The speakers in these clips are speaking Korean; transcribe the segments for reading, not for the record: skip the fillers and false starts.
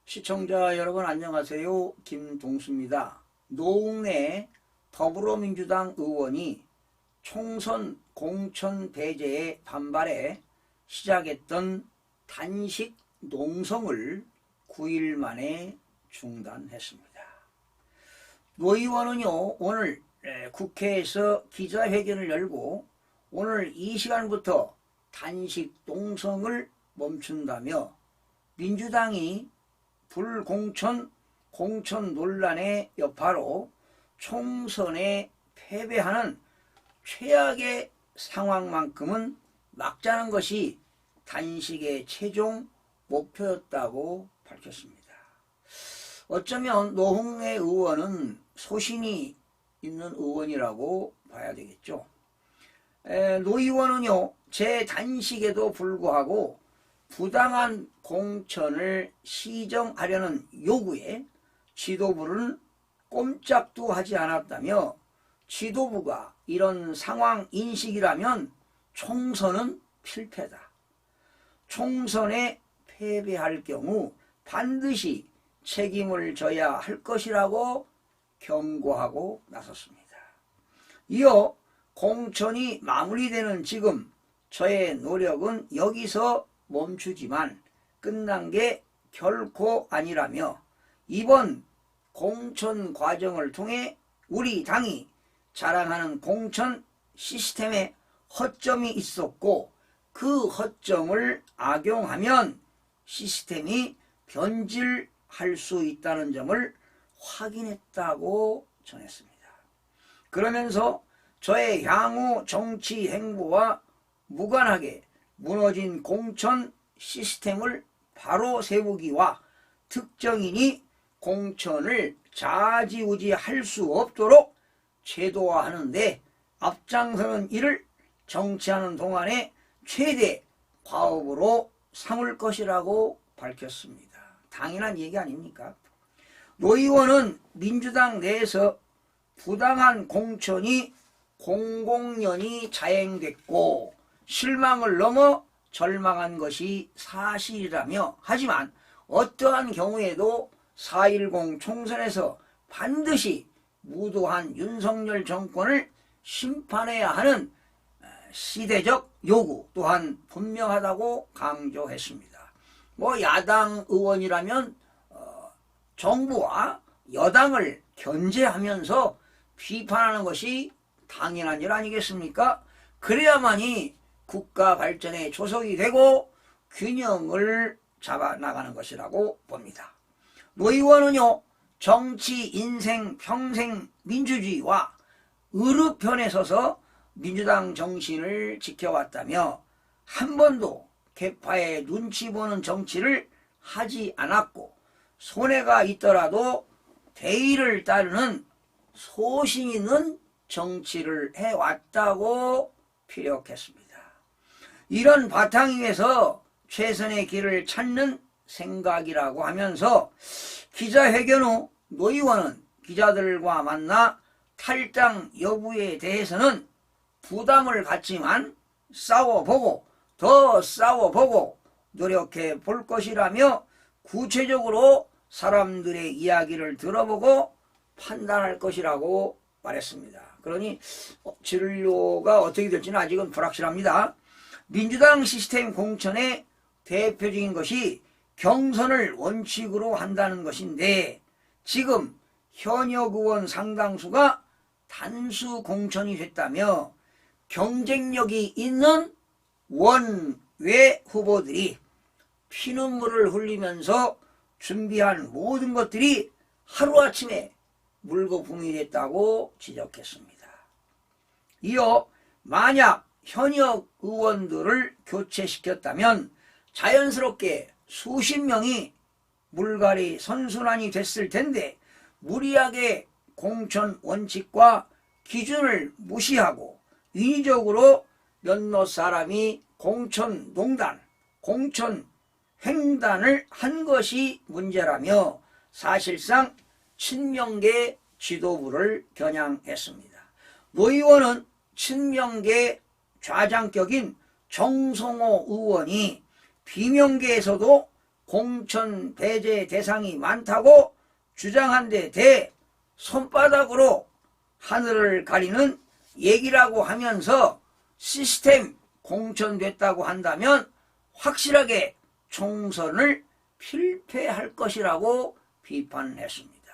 시청자 여러분 안녕하세요. 김동수입니다. 노웅래 더불어민주당 의원이 총선 공천 배제에 반발해 시작했던 단식 농성을 9일 만에 중단했습니다. 노 의원은요 오늘 국회에서 기자회견을 열고 오늘 이 시간부터 단식 농성을 멈춘다며 민주당이 불공천 공천 논란의 여파로 총선에 패배하는 최악의 상황만큼은 막자는 것이 단식의 최종 목표였다고 밝혔습니다. 어쩌면 노웅래 의원은 소신이 있는 의원이라고 봐야 되겠죠. 노 의원은요 재단식에도 불구하고 부당한 공천을 시정하려는 요구에 지도부는 꼼짝도 하지 않았다며 지도부가 이런 상황 인식이라면 총선은 필패다. 총선에 패배할 경우 반드시 책임을 져야 할 것이라고 경고하고 나섰습니다. 이어 공천이 마무리되는 지금 저의 노력은 여기서 멈추지만 끝난 게 결코 아니라며 이번 공천 과정을 통해 우리 당이 자랑하는 공천 시스템에 허점이 있었고 그 허점을 악용하면 시스템이 변질할 수 있다는 점을 확인했다고 전했습니다. 그러면서 저의 향후 정치 행보와 무관하게 무너진 공천 시스템을 바로 세우기와 특정인이 공천을 좌지우지할 수 없도록 제도화하는데 앞장서는 일을 정치하는 동안에 최대 과업으로 삼을 것이라고 밝혔습니다. 당연한 얘기 아닙니까? 노 의원은 민주당 내에서 부당한 공천이 공공연히 자행됐고 실망을 넘어 절망한 것이 사실이라며 하지만 어떠한 경우에도 4.10 총선에서 반드시 무도한 윤석열 정권을 심판해야 하는 시대적 요구 또한 분명하다고 강조했습니다. 야당 의원이라면 정부와 여당을 견제하면서 비판하는 것이 당연한 일 아니겠습니까? 그래야만이 국가 발전에 조석이 되고 균형을 잡아 나가는 것이라고 봅니다. 노 의원은요 정치 인생 평생 민주주의와 의르편에 서서 민주당 정신을 지켜왔다며 한 번도 개파의 눈치 보는 정치를 하지 않았고 손해가 있더라도 대의를 따르는 소신 있는 정치를 해왔다고 피력했습니다. 이런 바탕 위에서 최선의 길을 찾는 생각이라고 하면서 기자회견 후 노 의원은 기자들과 만나 탈당 여부에 대해서는 부담을 갖지만 싸워보고 더 싸워보고 노력해 볼 것이라며 구체적으로 사람들의 이야기를 들어보고 판단할 것이라고 말했습니다. 그러니 진로가 어떻게 될지는 아직은 불확실합니다. 민주당 시스템 공천의 대표적인 것이 경선을 원칙으로 한다는 것인데 지금 현역 의원 상당수가 단수 공천이 됐다며 경쟁력이 있는 원외 후보들이 피눈물을 흘리면서 준비한 모든 것들이 하루아침에 물거품이 됐다고 지적했습니다. 이어 만약 현역 의원들을 교체시켰다면 자연스럽게 수십 명이 물갈이 선순환이 됐을 텐데 무리하게 공천 원칙과 기준을 무시하고 인위적으로 몇몇 사람이 공천 농단, 공천 횡단을 한 것이 문제라며 사실상 친명계 지도부를 겨냥했습니다. 노 의원은 친명계 좌장격인 정성호 의원이 비명계에서도 공천 배제 대상이 많다고 주장한 데 대해 손바닥으로 하늘을 가리는 얘기라고 하면서 시스템 공천됐다고 한다면 확실하게 총선을 필패할 것이라고 비판했습니다.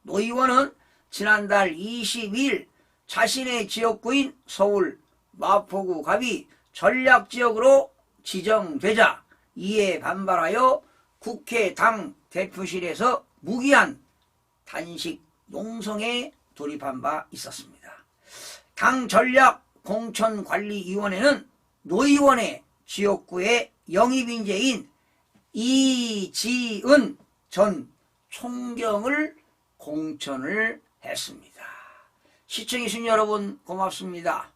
노 의원은 지난달 22일 자신의 지역구인 서울 마포구 갑이 전략지역으로 지정되자 이에 반발하여 국회 당 대표실에서 무기한 단식 농성에 돌입한 바 있었습니다. 당 전략공천관리위원회는 노 의원의 지역구의 영입인재인 이지은 전 총경을 공천을 했습니다. 시청해주신 여러분 고맙습니다.